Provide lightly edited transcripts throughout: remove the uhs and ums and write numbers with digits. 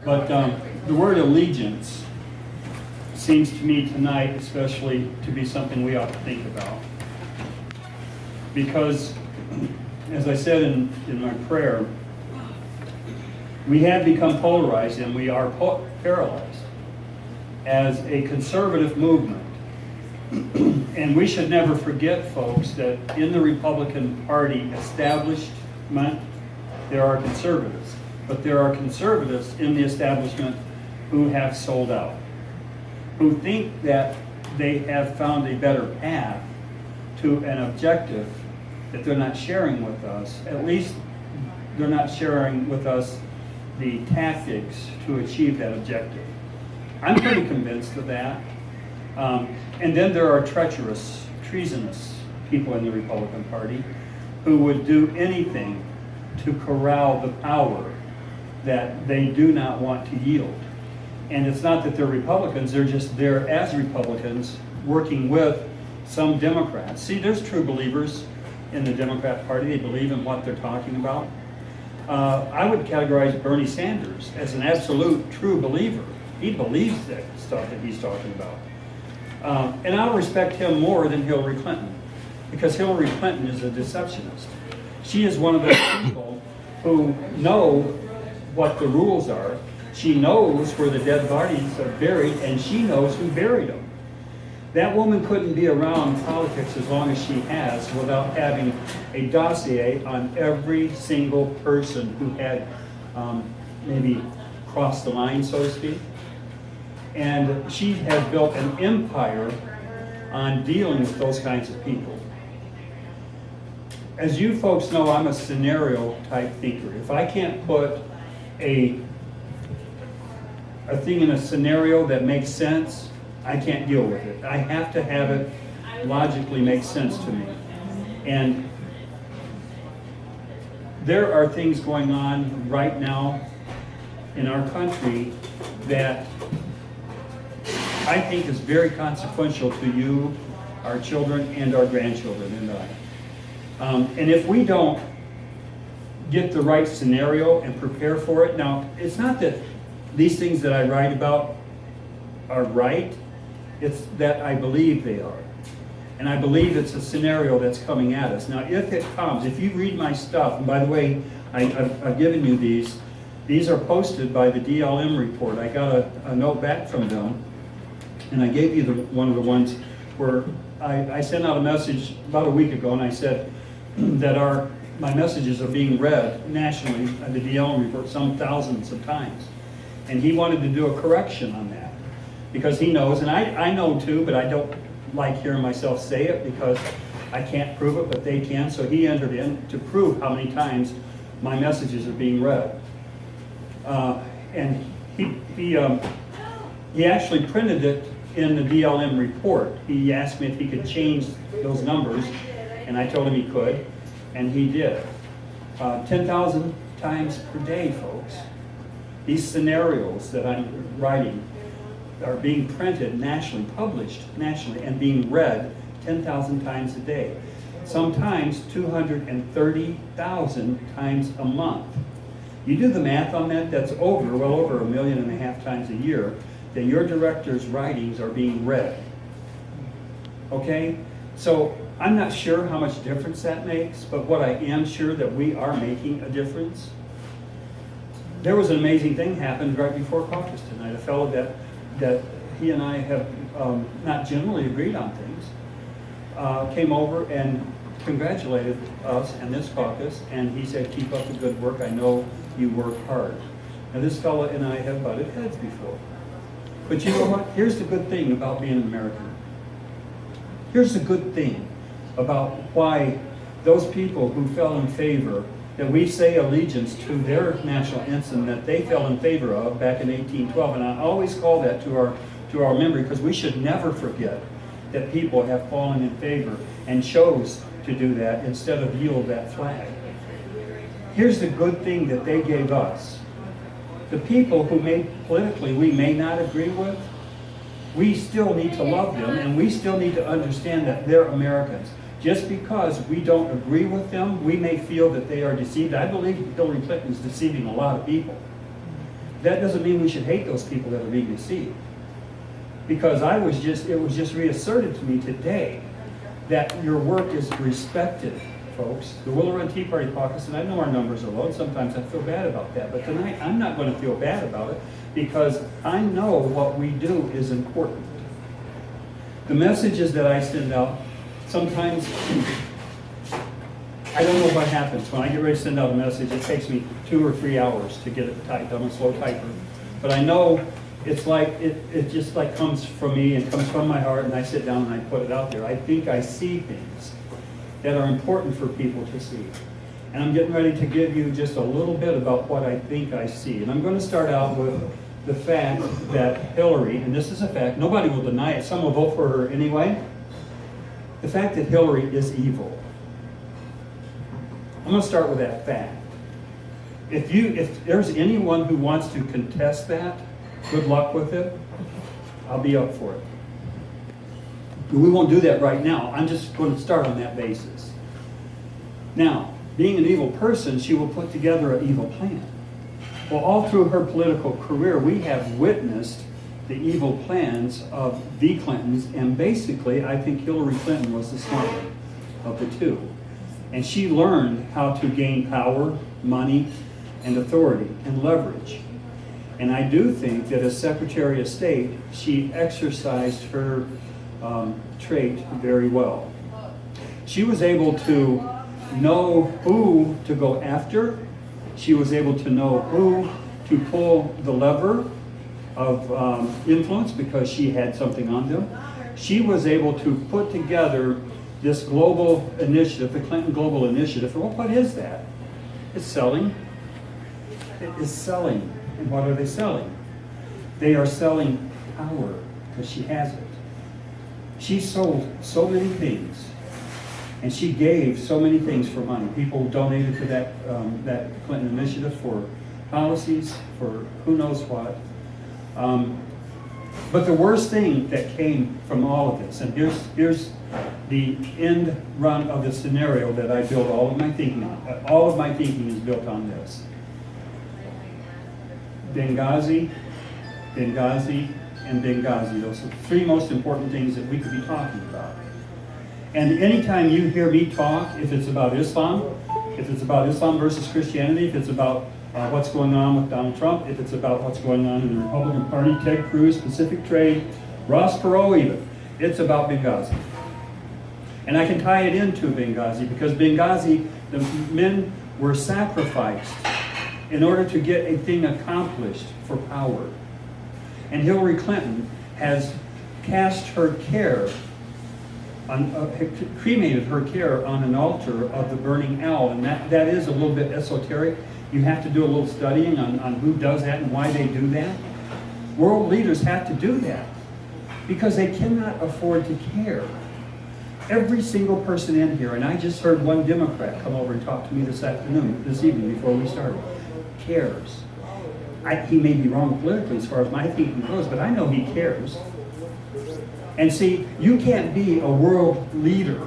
But the word allegiance seems to me tonight especially to be something we ought to think about. Because, as I said in my prayer, we have become polarized and we are paralyzed as a conservative movement. And we should never forget, folks, that in the Republican Party establishment, there are conservatives. But there are conservatives in the establishment who have sold out, who think that they have found a better path to an objective that they're not sharing with us. At least they're not sharing with us the tactics to achieve that objective. I'm pretty convinced of that. And then there are treasonous people in the Republican Party who would do anything to corral the power that they do not want to yield. And it's not that they're Republicans, they're just there as Republicans working with some Democrats. See, there's true believers in the Democrat Party. They believe in what they're talking about. I would categorize Bernie Sanders as an absolute true believer. He believes that stuff that he's talking about. And I'll respect him more than Hillary Clinton, because Hillary Clinton is a deceptionist. She is one of those people who know what the rules are. She knows where the dead bodies are buried, and she knows who buried them. That woman couldn't be around politics as long as she has without having a dossier on every single person who had maybe crossed the line, so to speak. And she has built an empire on dealing with those kinds of people. As you folks know, I'm a scenario type thinker. If I can't put a thing in a scenario that makes sense, I can't deal with it. I have to have it logically make sense to me. And there are things going on right now in our country that I think is very consequential to you, our children, and our grandchildren, and I. And if we don't get the right scenario and prepare for it, now, it's not that these things that I write about are right, it's that I believe they are. And I believe it's a scenario that's coming at us. Now, if it comes, if you read my stuff, and by the way, I've given you these are posted by the DLM report. I got a note back from them, and I gave you one of the ones where I sent out a message about a week ago, and I said that my messages are being read nationally at the DLM report some thousands of times. And he wanted to do a correction on that, because he knows, and I know too, but I don't like hearing myself say it because I can't prove it, but they can. So he entered in to prove how many times my messages are being read. And he actually printed it in the DLM report. He asked me if he could change those numbers, and I told him he could, and he did. 10,000 times per day, folks. These scenarios that I'm writing are being printed nationally, published nationally, and being read 10,000 times a day. Sometimes 230,000 times a month. You do the math on that, that's well over 1.5 million times a year that your director's writings are being read. Okay? So I'm not sure how much difference that makes, but what I am sure that we are making a difference. There was an amazing thing happened right before caucus tonight. A fellow that he and I have not generally agreed on things came over and congratulated us and this caucus, and he said, "Keep up the good work. I know you work hard." Now, this fellow and I have butted heads before. But you know what? Here's the good thing about being an American. Here's the good thing about why those people who fell in favor, that we say allegiance to their national anthem that they fell in favor of back in 1812. And I always call that to our memory, because we should never forget that people have fallen in favor and chose to do that instead of yield that flag. Here's the good thing that they gave us. The people who politically we may not agree with, we still need to love them, and we still need to understand that they're Americans. Just because we don't agree with them, we may feel that they are deceived. I believe Hillary Clinton is deceiving a lot of people. that doesn't mean we should hate those people that are being deceived. Because it was just reasserted to me today that your work is respected, folks. The Willow Run Tea Party Caucus, and I know our numbers are low, and sometimes I feel bad about that, but tonight I'm not going to feel bad about it because I know what we do is important. The messages that I send out, sometimes, I don't know what happens. When I get ready to send out a message, it takes me 2 or 3 hours to get it typed. I'm a slow typer. But I know it's like, it just like comes from me and comes from my heart, and I sit down and I put it out there. I think I see things that are important for people to see. And I'm getting ready to give you just a little bit about what I think I see. And I'm going to start out with the fact that Hillary, and this is a fact, nobody will deny it, some will vote for her anyway, the fact that Hillary is evil. I'm going to start with that fact. If there's anyone who wants to contest that, good luck with it. I'll be up for it. We won't do that right now. I'm just going to start on that basis. Now, being an evil person, she will put together an evil plan. Well, all through her political career, we have witnessed the evil plans of the Clintons, and basically, I think Hillary Clinton was the smarter of the two. And she learned how to gain power, money, and authority, and leverage. And I do think that as Secretary of State, she exercised her trait very well. She was able to know who to go after. She was able to know who to pull the lever of influence because she had something on them. She was able to put together this global initiative, the Clinton Global Initiative. Well, what is that? It's selling. It is selling. And what are they selling? They are selling power because she has it. She sold so many things, and she gave so many things for money. People donated to that Clinton initiative for policies, for who knows what. But the worst thing that came from all of this, and here's the end run of the scenario that I build all of my thinking on. All of my thinking is built on this. Benghazi, Benghazi, and Benghazi. Those are the three most important things that we could be talking about. And anytime you hear me talk, if it's about Islam, if it's about Islam versus Christianity, if it's about what's going on with Donald Trump, if it's about what's going on in the Republican Party, Ted Cruz, Pacific Trade, Ross Perot even, it's about Benghazi. And I can tie it into Benghazi because Benghazi, the men were sacrificed in order to get a thing accomplished for power. And Hillary Clinton has cast her care, cremated her care on an altar of the burning owl. And that is a little bit esoteric. You have to do a little studying on who does that and why they do that. World leaders have to do that because they cannot afford to care. Every single person in here, and I just heard one Democrat come over and talk to me this evening before we started, cares. He may be wrong politically as far as my thinking goes, but I know he cares. And see, you can't be a world leader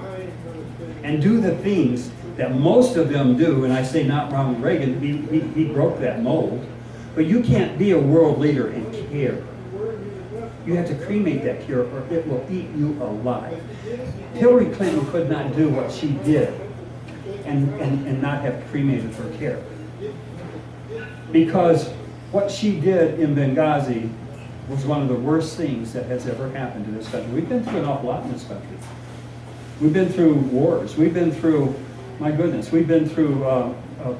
and do the things that most of them do, and I say not Ronald Reagan, he broke that mold, but you can't be a world leader and care. You have to cremate that care or it will eat you alive. Hillary Clinton could not do what she did and not have cremated her care. Because what she did in Benghazi was one of the worst things that has ever happened to this country. We've been through an awful lot in this country. We've been through wars. We've been through, my goodness, we've been through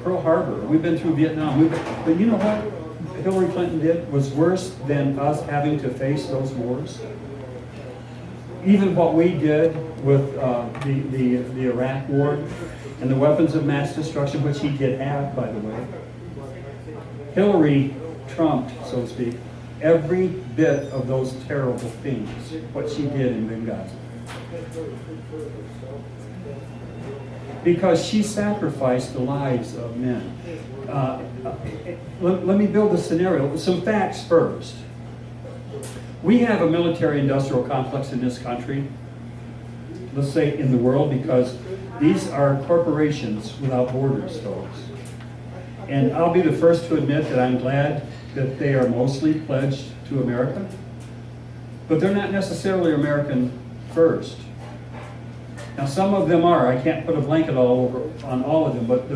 Pearl Harbor. We've been through Vietnam. But you know what Hillary Clinton did was worse than us having to face those wars? Even what we did with the Iraq war and the weapons of mass destruction, which he did have, by the way. Hillary trumped, so to speak, every bit of those terrible things, what she did in Benghazi. Because she sacrificed the lives of men. Let me build a scenario. Some facts first. We have a military-industrial complex in this country, let's say in the world, because these are corporations without borders, folks. And I'll be the first to admit that I'm glad that they are mostly pledged to America, but they're not necessarily American first. Now, some of them are. I can't put a blanket all over on all of them, but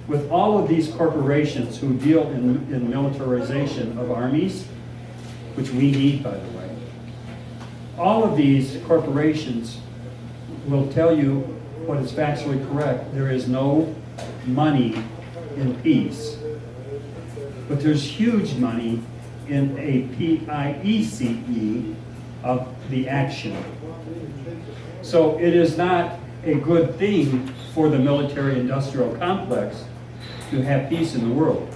with all of these corporations who deal in militarization of armies, which we need, by the way, all of these corporations will tell you what is factually correct. There is no money in peace, but there's huge money in a PIECE of the action. So it is not a good thing for the military-industrial complex to have peace in the world.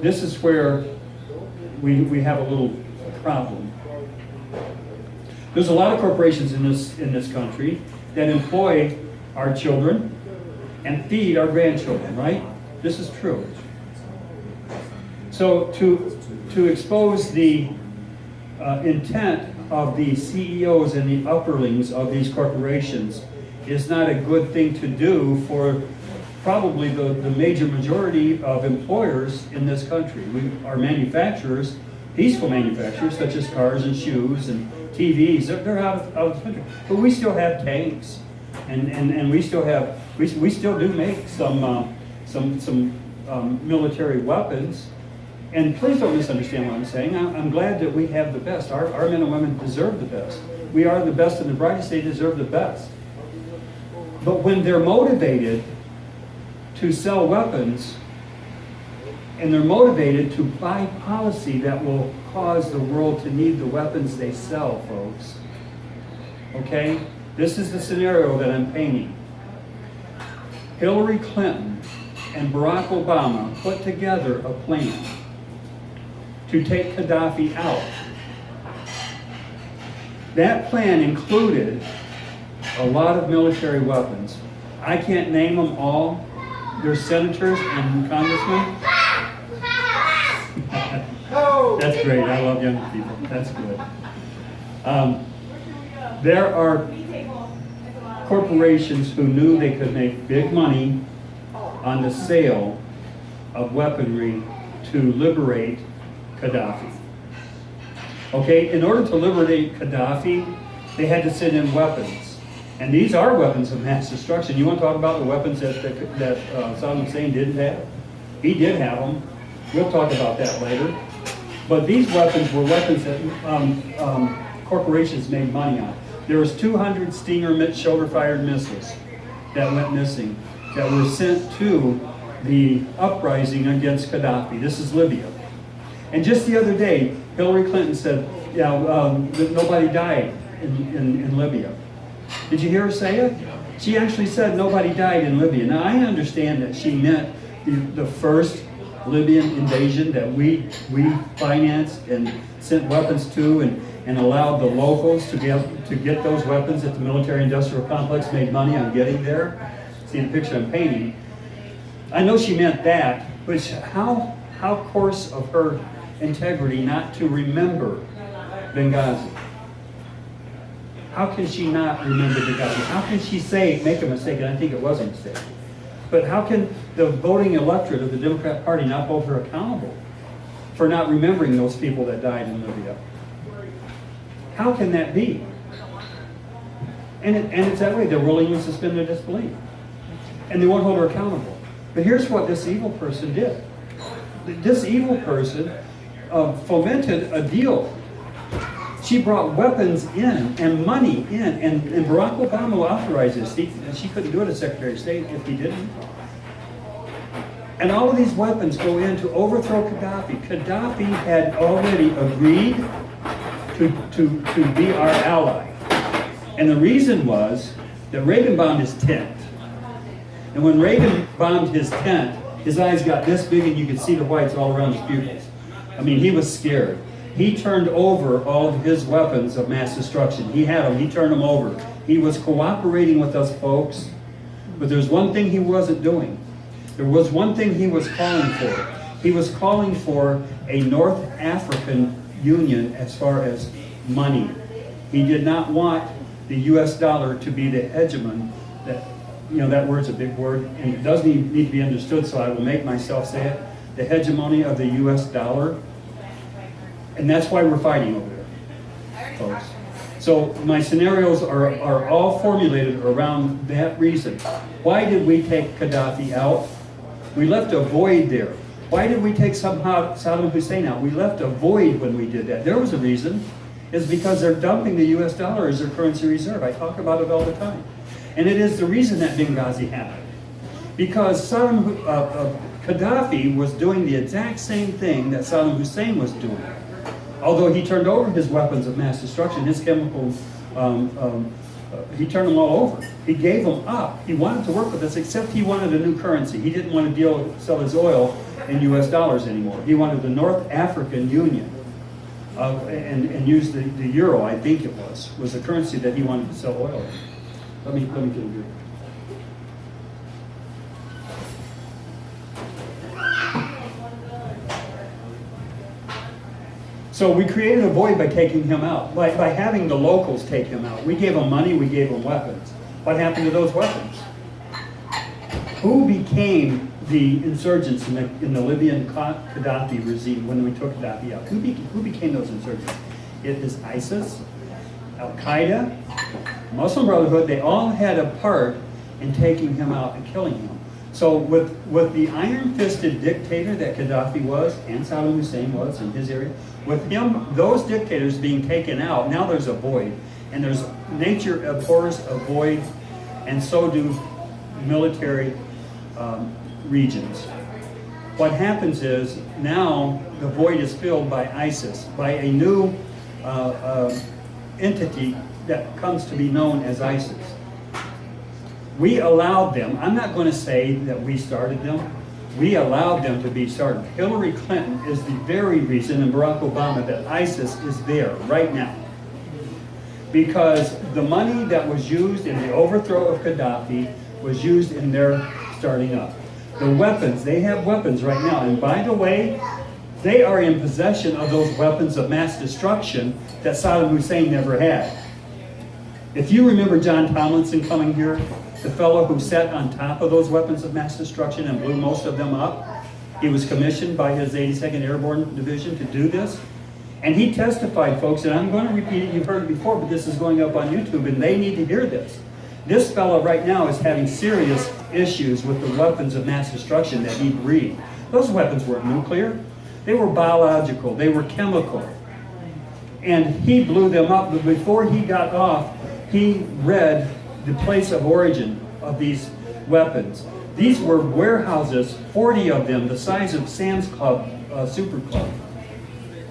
This is where we have a little problem. There's a lot of corporations in this country that employ our children and feed our grandchildren, right? This is true. So to expose the intent of the CEOs and the upperlings of these corporations is not a good thing to do for probably the major majority of employers in this country. Our manufacturers, peaceful manufacturers, such as cars and shoes and TVs, they're out of the country. But we still have tanks, and we still have, we still do make some military weapons. And please don't misunderstand what I'm saying. I'm glad that we have the best. Our men and women deserve the best. We are the best and the brightest. They deserve the best. But when they're motivated to sell weapons, and they're motivated to buy policy that will cause the world to need the weapons they sell, folks. Okay? This is the scenario that I'm painting. Hillary Clinton and Barack Obama put together a plan to take Gaddafi out. That plan included a lot of military weapons. I can't name them all. There's senators and congressmen. That's great. I love young people. That's good. There are corporations who knew they could make big money on the sale of weaponry to liberate Gaddafi. Okay, in order to liberate Gaddafi, they had to send in weapons. And these are weapons of mass destruction. You want to talk about the weapons that Saddam Hussein didn't have? He did have them. We'll talk about that later. But these weapons were weapons that corporations made money on. There was 200 Stinger shoulder-fired missiles that went missing that were sent to the uprising against Gaddafi. This is Libya. And just the other day, Hillary Clinton said, that nobody died in Libya. Did you hear her say it? She actually said nobody died in Libya. Now, I understand that she meant the first Libyan invasion that we financed and sent weapons to and allowed the locals to be able to get those weapons that the military-industrial complex made money on getting there. See the picture I'm painting. I know she meant that, but how coarse of her integrity not to remember Benghazi. How can she not remember Benghazi? How can she make a mistake, and I think it was a mistake. But how can the voting electorate of the Democrat Party not hold her accountable for not remembering those people that died in Libya? How can that be? And it's that way. They're willing to suspend their disbelief. And they won't hold her accountable. But here's what this evil person did. This evil person fomented a deal. She brought weapons in and money in, and Barack Obama authorized this. She couldn't do it as Secretary of State if he didn't. And all of these weapons go in to overthrow Gaddafi. Gaddafi had already agreed to be our ally. And the reason was that Reagan bombed his tent. And when Reagan bombed his tent, his eyes got this big and you could see the whites all around his pupils. I mean, he was scared. He turned over all of his weapons of mass destruction. He had them. He turned them over. He was cooperating with us, folks. But there's one thing he wasn't doing. There was one thing he was calling for. He was calling for a North African Union as far as money. He did not want the U.S. dollar to be the hegemon. That word's a big word, and it does need to be understood, so I will make myself say it. the hegemony of the US dollar. And that's why we're fighting over there, folks. So my scenarios are all formulated around that reason. Why did we take Gaddafi out? We left a void there. Why did we take Saddam Hussein out? We left a void when we did that. There was a reason. It's because they're dumping the US dollar as their currency reserve. I talk about it all the time. And it is the reason that Benghazi happened. Because Gaddafi was doing the exact same thing that Saddam Hussein was doing. Although he turned over his weapons of mass destruction, his chemical, he turned them all over. He gave them up. He wanted to work with us, except he wanted a new currency. He didn't want to sell his oil in US dollars anymore. He wanted the North African Union and use the euro, I think it was the currency that he wanted to sell oil in. Let me get a good. So we created a void by taking him out, by having the locals take him out. We gave them money, we gave them weapons. What happened to those weapons? Who became the insurgents in the Libyan Gaddafi regime when we took Gaddafi out? Who became those insurgents? It is ISIS, Al-Qaeda, Muslim Brotherhood. They all had a part in taking him out and killing him. So with the iron-fisted dictator that Gaddafi was, and Saddam Hussein was in his area, with him, those dictators being taken out, now there's a void. And there's nature abhors a void, and so do military regions. What happens is now the void is filled by ISIS, by a new entity that comes to be known as ISIS. We allowed them, I'm not going to say that we started them, we allowed them to be started. Hillary Clinton is the very reason, and Barack Obama, that ISIS is there right now. Because the money that was used in the overthrow of Gaddafi was used in their starting up. The weapons, they have weapons right now. And by the way, they are in possession of those weapons of mass destruction that Saddam Hussein never had. If you remember John Tomlinson coming here, the fellow who sat on top of those weapons of mass destruction and blew most of them up, he was commissioned by his 82nd Airborne Division to do this. And he testified, folks, and I'm going to repeat it, you've heard it before, but this is going up on YouTube, and they need to hear this. This fellow right now is having serious issues with the weapons of mass destruction that he breathed. Those weapons weren't nuclear. They were biological. They were chemical. And he blew them up, but before he got off, he read the place of origin of these weapons. These were warehouses, 40 of them, the size of Sam's Club, Super Club.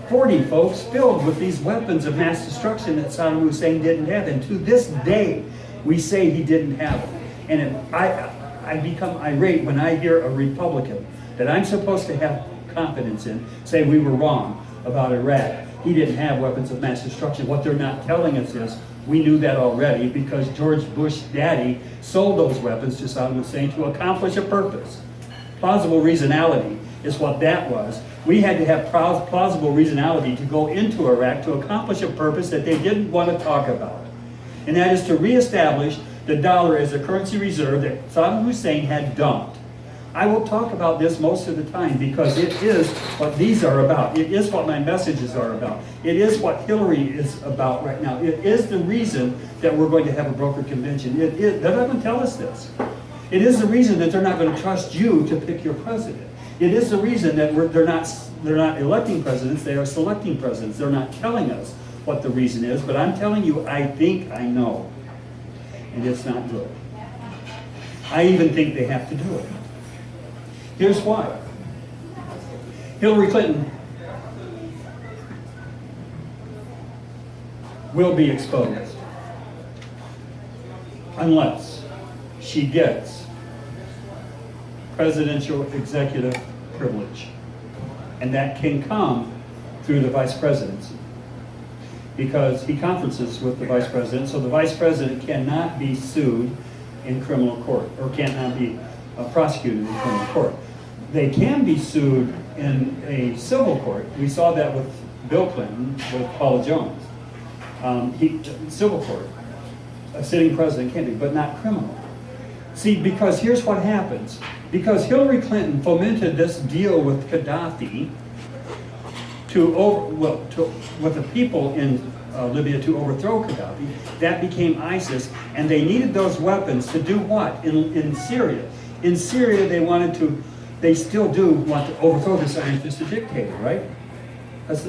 40, folks, filled with these weapons of mass destruction that Saddam Hussein didn't have. And to this day, we say he didn't have them. And I become irate when I hear a Republican that I'm supposed to have confidence in say we were wrong about Iraq. He didn't have weapons of mass destruction. What they're not telling us is we knew that already because George Bush daddy sold those weapons to Saddam Hussein to accomplish a purpose. Plausible reasonality is what that was. We had to have plausible reasonality to go into Iraq to accomplish a purpose that they didn't want to talk about. And that is to reestablish the dollar as a currency reserve that Saddam Hussein had dumped. I will talk about this most of the time because it is what these are about. It is what my messages are about. It is what Hillary is about right now. It is the reason that we're going to have a brokered convention. They're not going to tell us this. It is the reason that they're not going to trust you to pick your president. It is the reason that they're not electing presidents, they are selecting presidents. They're not telling us what the reason is, but I'm telling you, I think I know. And it's not good. I even think they have to do it. Here's why. Hillary Clinton will be exposed unless she gets presidential executive privilege. And that can come through the vice presidency because he conferences with the vice president, so the vice president cannot be sued in criminal court or cannot be prosecuted in criminal court. They can be sued in a civil court. We saw that with Bill Clinton, with Paula Jones. Civil court, a sitting president can be, but not criminal. See, because here's what happens. Because Hillary Clinton fomented this deal with Gaddafi with the people in Libya to overthrow Gaddafi, that became ISIS, and they needed those weapons to do what? In Syria. In Syria, they still do want to overthrow the Zionist dictator, right? That's